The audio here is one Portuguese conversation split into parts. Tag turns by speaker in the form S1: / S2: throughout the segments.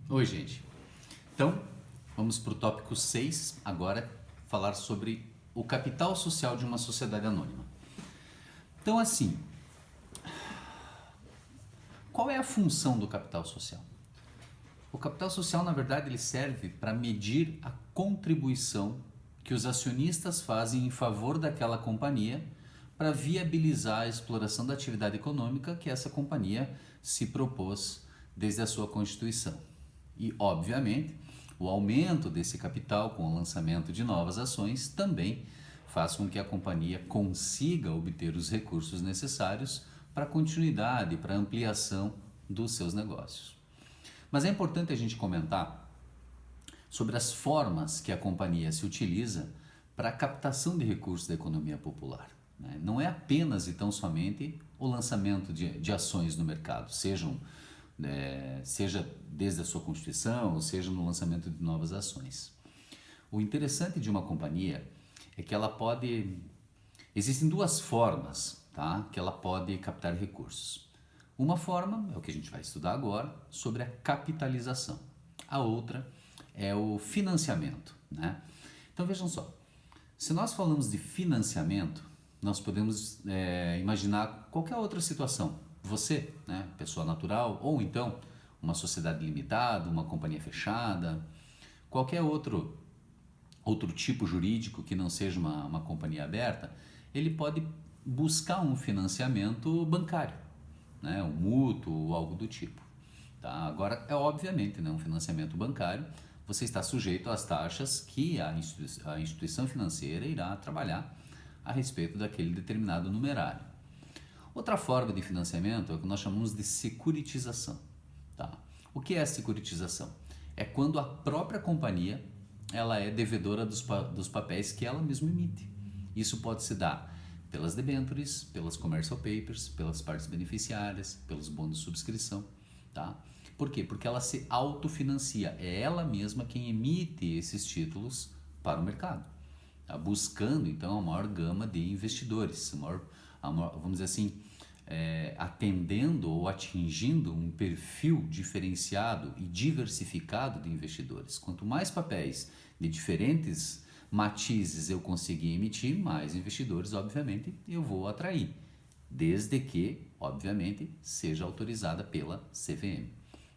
S1: Oi, gente. Então, vamos para o tópico 6 agora, falar sobre o capital social de uma sociedade anônima. Então, assim, qual é a função do capital social? O capital social, na verdade, ele serve para medir a contribuição que os acionistas fazem em favor daquela companhia para viabilizar a exploração da atividade econômica que essa companhia se propôs desde a sua constituição. E, obviamente, o aumento desse capital com o lançamento de novas ações também faz com que a companhia consiga obter os recursos necessários para a continuidade, para a ampliação dos seus negócios. Mas é importante a gente comentar sobre as formas que a companhia se utiliza para a captação de recursos da economia popular. Não é apenas e tão somente o lançamento de ações no mercado, seja desde a sua constituição, ou seja no lançamento de novas ações. O interessante de uma companhia é que ela pode... Existem duas formas, tá, que ela pode captar recursos. Uma forma é o que a gente vai estudar agora, sobre a capitalização. A outra é o financiamento, né? Então vejam só, se nós falamos de financiamento, nós podemos imaginar qualquer outra situação. Você, né, pessoa natural, ou então uma sociedade limitada, uma companhia fechada, qualquer outro tipo jurídico que não seja uma companhia aberta, ele pode buscar um financiamento bancário, né, um mútuo ou algo do tipo. Tá? Agora, é obviamente, né, um financiamento bancário, você está sujeito às taxas que a instituição financeira irá trabalhar a respeito daquele determinado numerário. Outra forma de financiamento é o que nós chamamos de securitização. Tá? O que é a securitização? É quando a própria companhia ela é devedora dos papéis que ela mesma emite. Isso pode se dar pelas debêntures, pelas commercial papers, pelas partes beneficiárias, pelos bônus de subscrição. Tá? Por quê? Porque ela se autofinancia, é ela mesma quem emite esses títulos para o mercado, tá? Buscando então a maior gama de investidores, vamos dizer assim, atendendo ou atingindo um perfil diferenciado e diversificado de investidores. Quanto mais papéis de diferentes matizes eu conseguir emitir, mais investidores, obviamente, eu vou atrair, desde que, obviamente, seja autorizada pela CVM.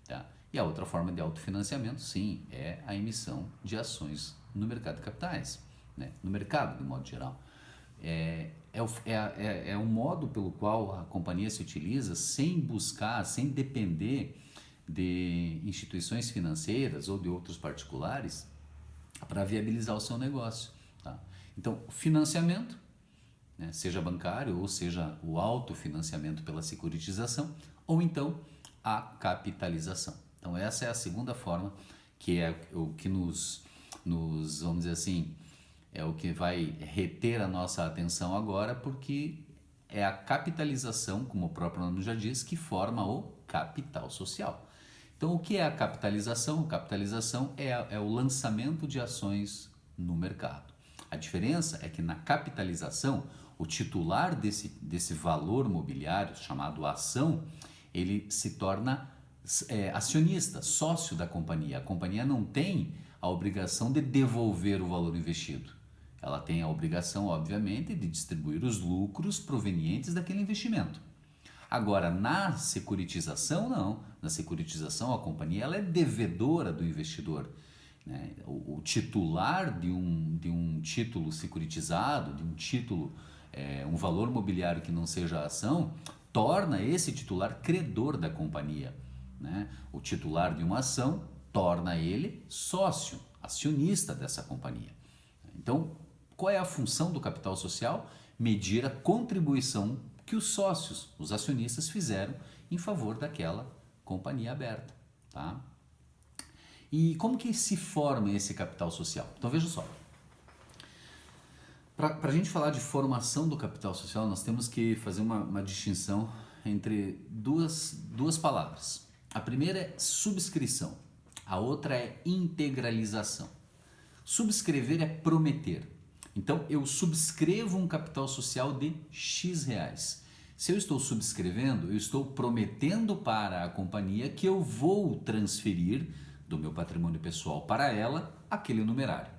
S1: Tá? E a outra forma de autofinanciamento, sim, é a emissão de ações no mercado de capitais, né? No mercado, de modo geral. É um modo pelo qual a companhia se utiliza sem buscar, sem depender de instituições financeiras ou de outros particulares para viabilizar o seu negócio. Tá? Então, financiamento, né, seja bancário ou seja o autofinanciamento pela securitização, ou então a capitalização. Então essa é a segunda forma, que é o que nos vamos dizer assim, é o que vai reter a nossa atenção agora, porque é a capitalização, como o próprio nome já diz, que forma o capital social. Então o que é a capitalização? A capitalização é o lançamento de ações no mercado. A diferença é que na capitalização, o titular desse valor mobiliário, chamado ação, ele se torna acionista, sócio da companhia. A companhia não tem a obrigação de devolver o valor investido. Ela tem a obrigação, obviamente, de distribuir os lucros provenientes daquele investimento. Agora, na securitização, não. Na securitização, a companhia ela é devedora do investidor. Né? O titular de um título securitizado, de um título, um valor mobiliário que não seja ação, torna esse titular credor da companhia. Né? O titular de uma ação torna ele sócio, acionista dessa companhia. Então, qual é a função do capital social? Medir a contribuição que os sócios, os acionistas, fizeram em favor daquela companhia aberta. Tá? E como que se forma esse capital social? Então veja só, para a gente falar de formação do capital social, nós temos que fazer uma distinção entre duas palavras. A primeira é subscrição, a outra é integralização. Subscrever é prometer. Então eu subscrevo um capital social de X reais. Se eu estou subscrevendo, eu estou prometendo para a companhia que eu vou transferir do meu patrimônio pessoal para ela aquele numerário.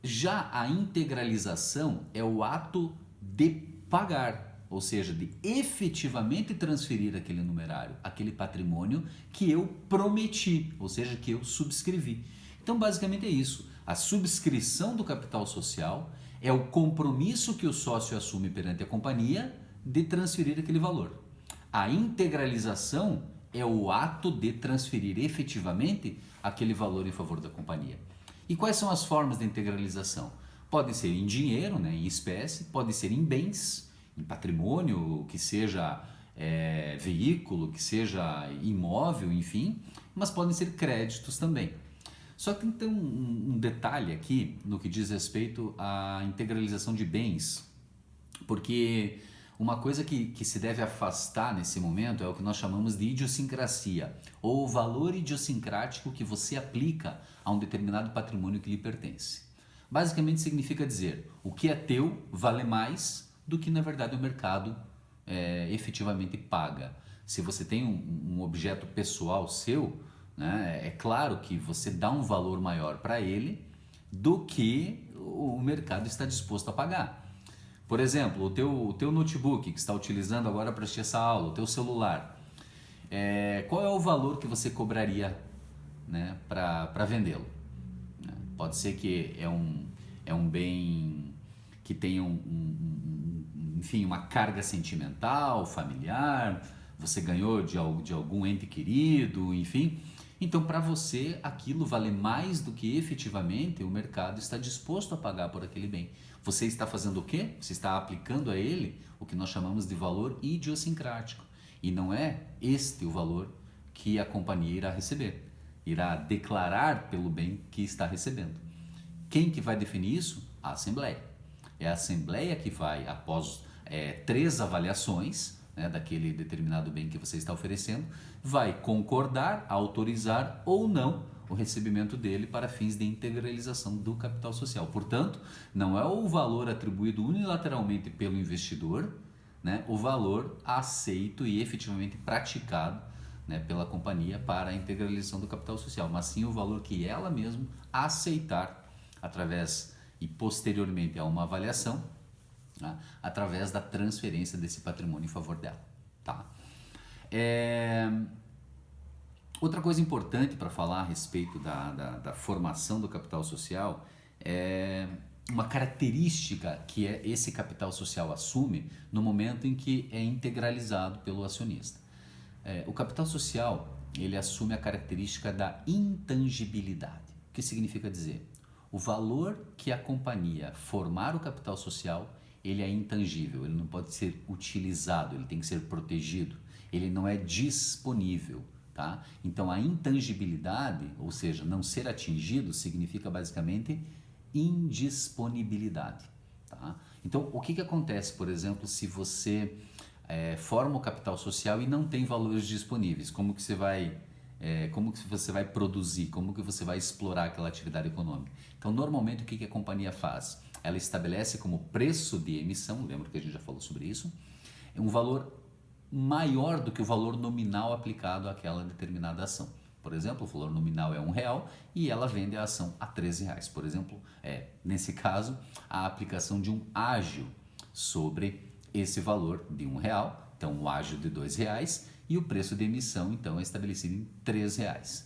S1: Já a integralização é o ato de pagar, ou seja, de efetivamente transferir aquele numerário, aquele patrimônio que eu prometi, ou seja, que eu subscrevi. Então, basicamente é isso. A subscrição do capital social é o compromisso que o sócio assume perante a companhia de transferir aquele valor. A integralização é o ato de transferir efetivamente aquele valor em favor da companhia. E quais são as formas de integralização? Pode ser em dinheiro, né, em espécie, pode ser em bens, em patrimônio, que seja veículo, que seja imóvel, enfim, mas podem ser créditos também. Só que tem um detalhe aqui no que diz respeito à integralização de bens, porque uma coisa que se deve afastar nesse momento é o que nós chamamos de idiosincrasia, ou o valor idiosincrático que você aplica a um determinado patrimônio que lhe pertence. Basicamente significa dizer, o que é teu vale mais do que na verdade o mercado efetivamente paga. Se você tem um objeto pessoal seu, né, é claro que você dá um valor maior para ele do que o mercado está disposto a pagar. Por exemplo, o teu notebook que está utilizando agora para assistir essa aula, o teu celular, qual é o valor que você cobraria, né, para vendê-lo? Pode ser que é um bem que tenha enfim, uma carga sentimental, familiar, você ganhou de algum ente querido, enfim. Então, para você, aquilo vale mais do que efetivamente o mercado está disposto a pagar por aquele bem. Você está fazendo o quê? Você está aplicando a ele o que nós chamamos de valor idiosincrático. E não é este o valor que a companhia irá receber. Irá declarar pelo bem que está recebendo. Quem que vai definir isso? A Assembleia. É a Assembleia que vai, após 3 avaliações, né, daquele determinado bem que você está oferecendo, vai concordar, autorizar ou não o recebimento dele para fins de integralização do capital social. Portanto, não é o valor atribuído unilateralmente pelo investidor, né, o valor aceito e efetivamente praticado, né, pela companhia para a integralização do capital social, mas sim o valor que ela mesma aceitar através e posteriormente a uma avaliação, né, através da transferência desse patrimônio em favor dela. Tá? Outra coisa importante para falar a respeito da formação do capital social é uma característica que esse capital social assume no momento em que é integralizado pelo acionista. O capital social ele assume a característica da intangibilidade. O que significa dizer? O valor que a companhia formar o capital social, ele é intangível, ele não pode ser utilizado, ele tem que ser protegido, ele não é disponível. Tá? Então a intangibilidade, ou seja, não ser atingido, significa basicamente indisponibilidade. Tá? Então o que acontece, por exemplo, se você forma o capital social e não tem valores disponíveis? Como que você vai produzir? Como que você vai explorar aquela atividade econômica? Então normalmente o que a companhia faz? Ela estabelece como preço de emissão, lembra que a gente já falou sobre isso, um valor maior do que o valor nominal aplicado àquela determinada ação. Por exemplo, o valor nominal é R$1 e ela vende a ação a R$13. Por exemplo, nesse caso, a aplicação de um ágio sobre esse valor de R$1. Então, o ágio de R$2 e o preço de emissão, então, é estabelecido em R$3.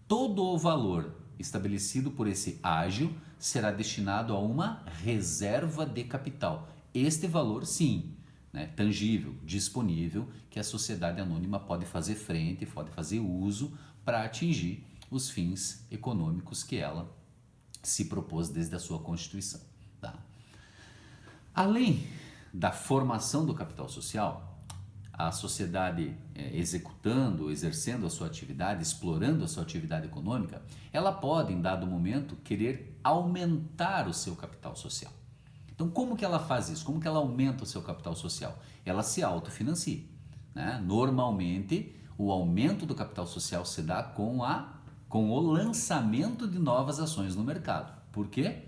S1: Todo o valor estabelecido por esse ágio será destinado a uma reserva de capital. Este valor, sim, né, tangível, disponível, que a sociedade anônima pode fazer frente, pode fazer uso para atingir os fins econômicos que ela se propôs desde a sua constituição. Tá? Além da formação do capital social, a sociedade executando, exercendo a sua atividade, explorando a sua atividade econômica, ela pode, em dado momento, querer aumentar o seu capital social. Então, como que ela faz isso? Como que ela aumenta o seu capital social? Ela se autofinancia. Né? Normalmente, o aumento do capital social se dá com o lançamento de novas ações no mercado. Por quê?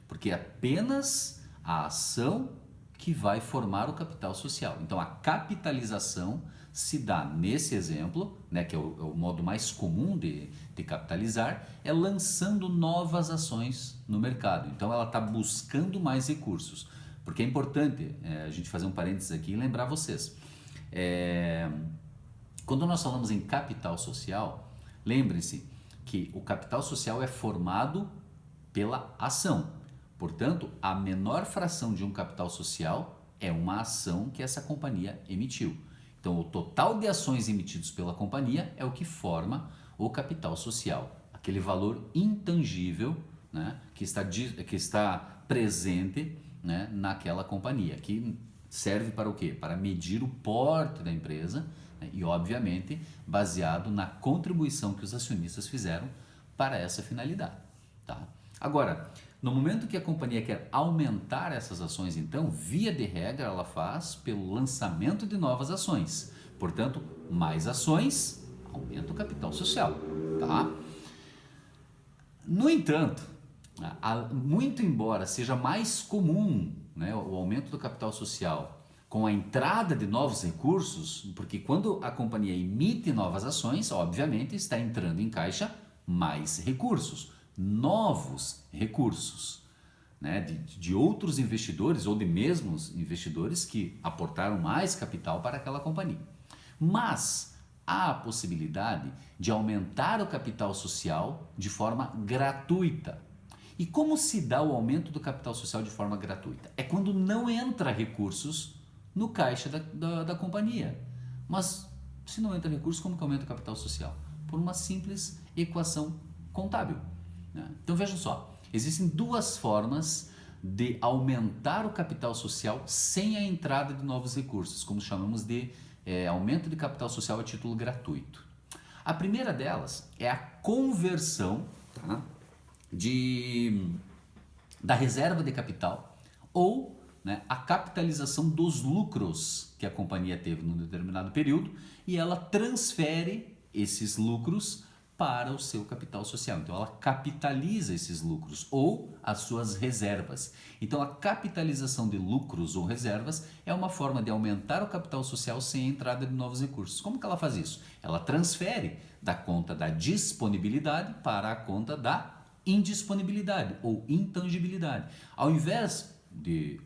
S1: Porque é apenas a ação que vai formar o capital social. Então, a capitalização se dá nesse exemplo, né, que é o modo mais comum de capitalizar, é lançando novas ações no mercado. Então ela está buscando mais recursos. Porque é importante a gente fazer um parênteses aqui e lembrar vocês. Quando nós falamos em capital social, lembrem-se que o capital social é formado pela ação. Portanto, a menor fração de um capital social é uma ação que essa companhia emitiu. Então, o total de ações emitidas pela companhia é o que forma o capital social, aquele valor intangível, né, que está presente, né, naquela companhia, que serve para o quê? Para medir o porte da empresa, né, e, obviamente, baseado na contribuição que os acionistas fizeram para essa finalidade. Tá? Agora, no momento que a companhia quer aumentar essas ações, então, via de regra, ela faz pelo lançamento de novas ações. Portanto, mais ações, aumenta o capital social. Tá? No entanto, muito embora seja mais comum, né, o aumento do capital social com a entrada de novos recursos, porque quando a companhia emite novas ações, obviamente está entrando em caixa mais recursos, novos recursos, né, de outros investidores ou de mesmos investidores que aportaram mais capital para aquela companhia. Mas há a possibilidade de aumentar o capital social de forma gratuita. E como se dá o aumento do capital social de forma gratuita? É quando não entra recursos no caixa da companhia. Mas se não entra recursos, como que aumenta o capital social? Por uma simples equação contábil. Né? Então vejam só, existem duas formas de aumentar o capital social sem a entrada de novos recursos, como chamamos de aumento de capital social a título gratuito. A primeira delas é a conversão, tá, da reserva de capital ou, né, a capitalização dos lucros que a companhia teve num determinado período e ela transfere esses lucros para o seu capital social. Então ela capitaliza esses lucros ou as suas reservas. Então a capitalização de lucros ou reservas é uma forma de aumentar o capital social sem a entrada de novos recursos. Como que ela faz isso? Ela transfere da conta da disponibilidade para a conta da indisponibilidade ou intangibilidade. Ao invés de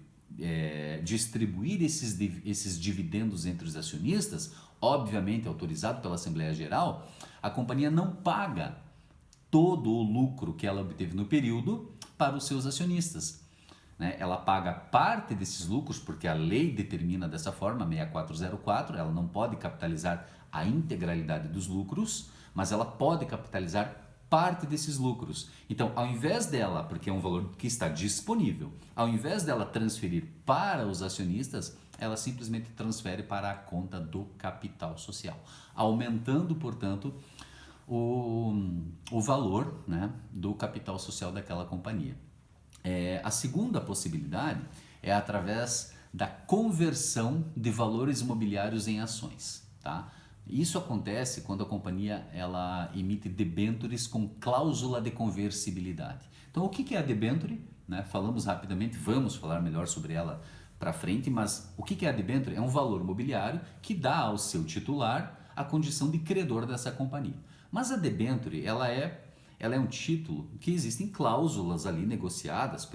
S1: distribuir esses dividendos entre os acionistas, obviamente autorizado pela Assembleia Geral, a companhia não paga todo o lucro que ela obteve no período para os seus acionistas. Né? Ela paga parte desses lucros, porque a lei determina dessa forma, 6404, ela não pode capitalizar a integralidade dos lucros, mas ela pode capitalizar parte desses lucros. Então, ao invés dela, porque é um valor que está disponível, ao invés dela transferir para os acionistas, ela simplesmente transfere para a conta do capital social, aumentando, portanto, o valor, né, do capital social daquela companhia. A segunda possibilidade é através da conversão de valores imobiliários em ações. Tá? Isso acontece quando a companhia ela emite debêntures com cláusula de conversibilidade. Então, o que é a debênture? Né? Falamos rapidamente, vamos falar melhor sobre ela para frente, mas o que é a debênture? É um valor mobiliário que dá ao seu titular a condição de credor dessa companhia. Mas a debênture, ela é um título que existem cláusulas ali negociadas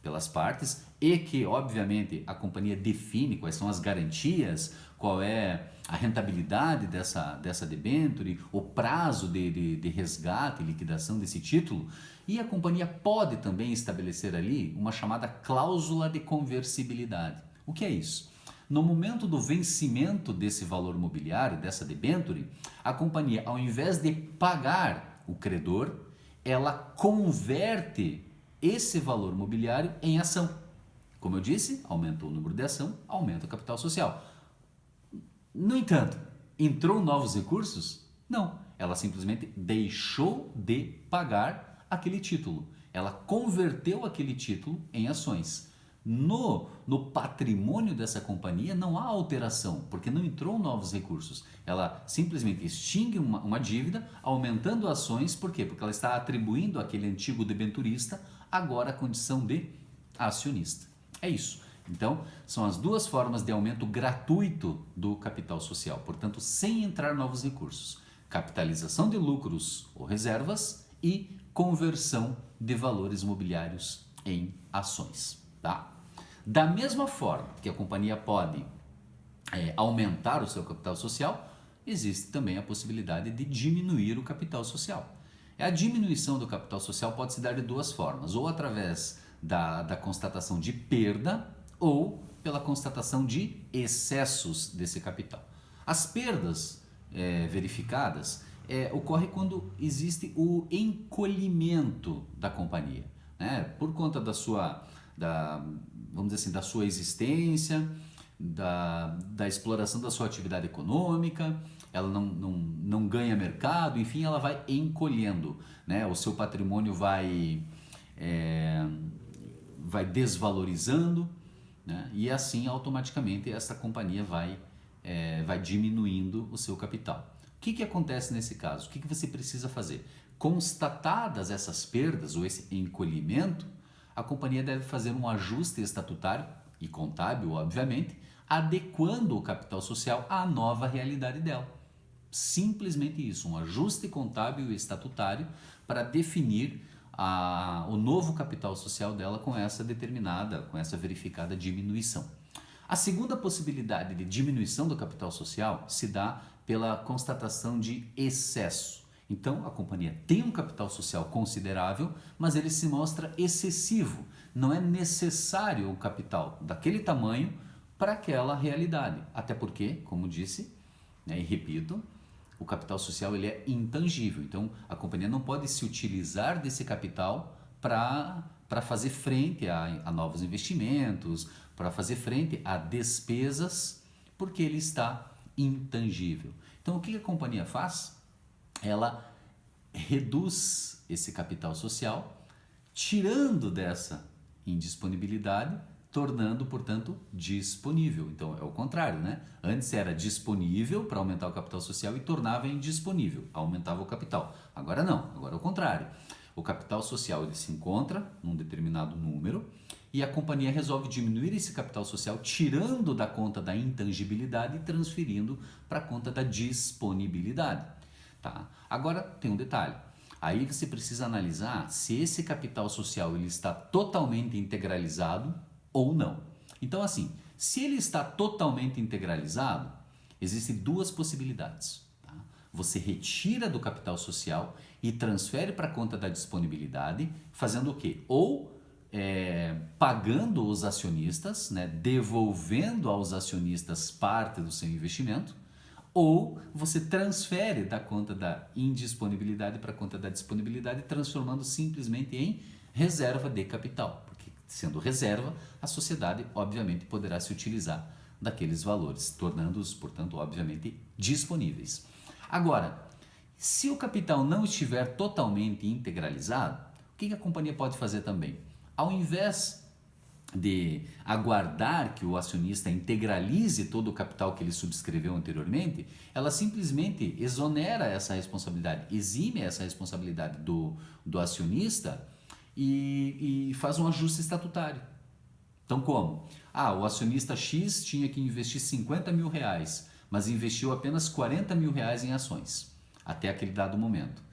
S1: pelas partes e que, obviamente, a companhia define quais são as garantias, qual é a rentabilidade dessa debênture, o prazo de resgate e liquidação desse título, e a companhia pode também estabelecer ali uma chamada cláusula de conversibilidade. O que é isso? No momento do vencimento desse valor mobiliário, dessa debênture, a companhia, ao invés de pagar o credor, ela converte esse valor mobiliário em ação. Como eu disse, aumenta o número de ação, aumenta o capital social. No entanto, entrou novos recursos? Não, ela simplesmente deixou de pagar aquele título. Ela converteu aquele título em ações. No patrimônio dessa companhia não há alteração, porque não entrou novos recursos. Ela simplesmente extingue uma dívida, aumentando ações, por quê? Porque ela está atribuindo àquele antigo debenturista agora a condição de acionista. É isso. Então, são as duas formas de aumento gratuito do capital social, portanto, sem entrar novos recursos: capitalização de lucros ou reservas e conversão de valores mobiliários em ações. Tá? Da mesma forma que a companhia pode aumentar o seu capital social, existe também a possibilidade de diminuir o capital social. A diminuição do capital social pode se dar de duas formas: ou através da constatação de perda ou pela constatação de excessos desse capital. As perdas verificadas ocorrem quando existe o encolhimento da companhia, né? Por conta vamos dizer assim, da sua existência, da exploração da sua atividade econômica, ela não ganha mercado, enfim, ela vai encolhendo, né? O seu patrimônio vai desvalorizando, né? E assim automaticamente essa companhia vai diminuindo o seu capital. O que acontece nesse caso? O que você precisa fazer? Constatadas essas perdas ou esse encolhimento, a companhia deve fazer um ajuste estatutário e contábil, obviamente, adequando o capital social à nova realidade dela. Simplesmente isso, um ajuste contábil e estatutário para definir o novo capital social dela com essa verificada diminuição. A segunda possibilidade de diminuição do capital social se dá pela constatação de excesso. Então, a companhia tem um capital social considerável, mas ele se mostra excessivo. Não é necessário o capital daquele tamanho para aquela realidade. Até porque, como disse, né, e repito, o capital social ele é intangível. Então, a companhia não pode se utilizar desse capital para fazer frente a novos investimentos, para fazer frente a despesas, porque ele está intangível. Então, o que a companhia faz? Ela reduz esse capital social, tirando dessa indisponibilidade, tornando, portanto, disponível. Então, é o contrário, né? Antes era disponível para aumentar o capital social e tornava indisponível, aumentava o capital. Agora não, agora é o contrário. O capital social ele se encontra num determinado número e a companhia resolve diminuir esse capital social, tirando da conta da intangibilidade e transferindo para a conta da disponibilidade. Tá? Agora tem um detalhe. Aí você precisa analisar se esse capital social ele está totalmente integralizado ou não. Então, assim, se ele está totalmente integralizado, existem duas possibilidades. Tá? Você retira do capital social e transfere para a conta da disponibilidade, fazendo o quê? Ou pagando os acionistas, né? Devolvendo aos acionistas parte do seu investimento, ou você transfere da conta da indisponibilidade para a conta da disponibilidade, transformando simplesmente em reserva de capital. Porque, sendo reserva, a sociedade, obviamente, poderá se utilizar daqueles valores, tornando-os, portanto, obviamente, disponíveis. Agora, se o capital não estiver totalmente integralizado, o que a companhia pode fazer também? Ao invés de aguardar que o acionista integralize todo o capital que ele subscreveu anteriormente, ela simplesmente exonera essa responsabilidade, exime essa responsabilidade do acionista e faz um ajuste estatutário. Então, como? O acionista X tinha que investir 50 mil reais, mas investiu apenas 40 mil reais em ações, até aquele dado momento.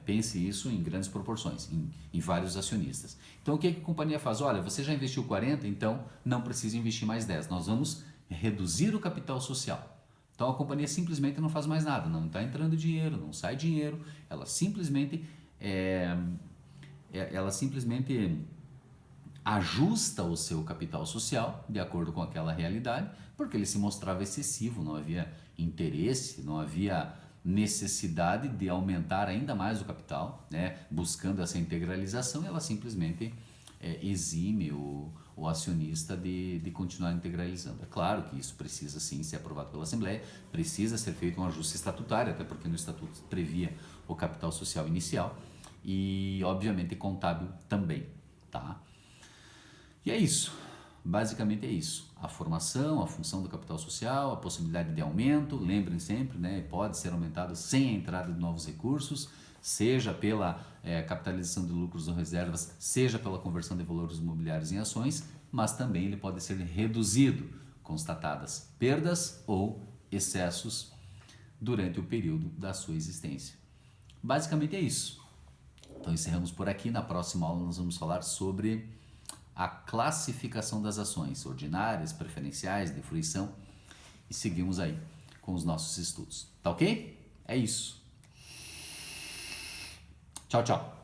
S1: Pense isso em grandes proporções, em vários acionistas. Então, o que a companhia faz? Olha, você já investiu 40, então não precisa investir mais 10. Nós vamos reduzir o capital social. Então, a companhia simplesmente não faz mais nada, não está entrando dinheiro, não sai dinheiro, ela simplesmente ajusta o seu capital social de acordo com aquela realidade, porque ele se mostrava excessivo, não havia interesse, não havia necessidade de aumentar ainda mais o capital, né? Buscando essa integralização, ela simplesmente exime o acionista de continuar integralizando. É claro que isso precisa sim ser aprovado pela Assembleia, precisa ser feito um ajuste estatutário, até porque no estatuto previa o capital social inicial e obviamente contábil também, tá? E é isso. Basicamente é isso, a formação, a função do capital social, a possibilidade de aumento, lembrem sempre, né, pode ser aumentado sem a entrada de novos recursos, seja pela capitalização de lucros ou reservas, seja pela conversão de valores imobiliários em ações, mas também ele pode ser reduzido, constatadas perdas ou excessos durante o período da sua existência. Basicamente é isso. Então encerramos por aqui. Na próxima aula nós vamos falar sobre a classificação das ações ordinárias, preferenciais, de fruição, e seguimos aí com os nossos estudos. Tá ok? É isso. Tchau, tchau.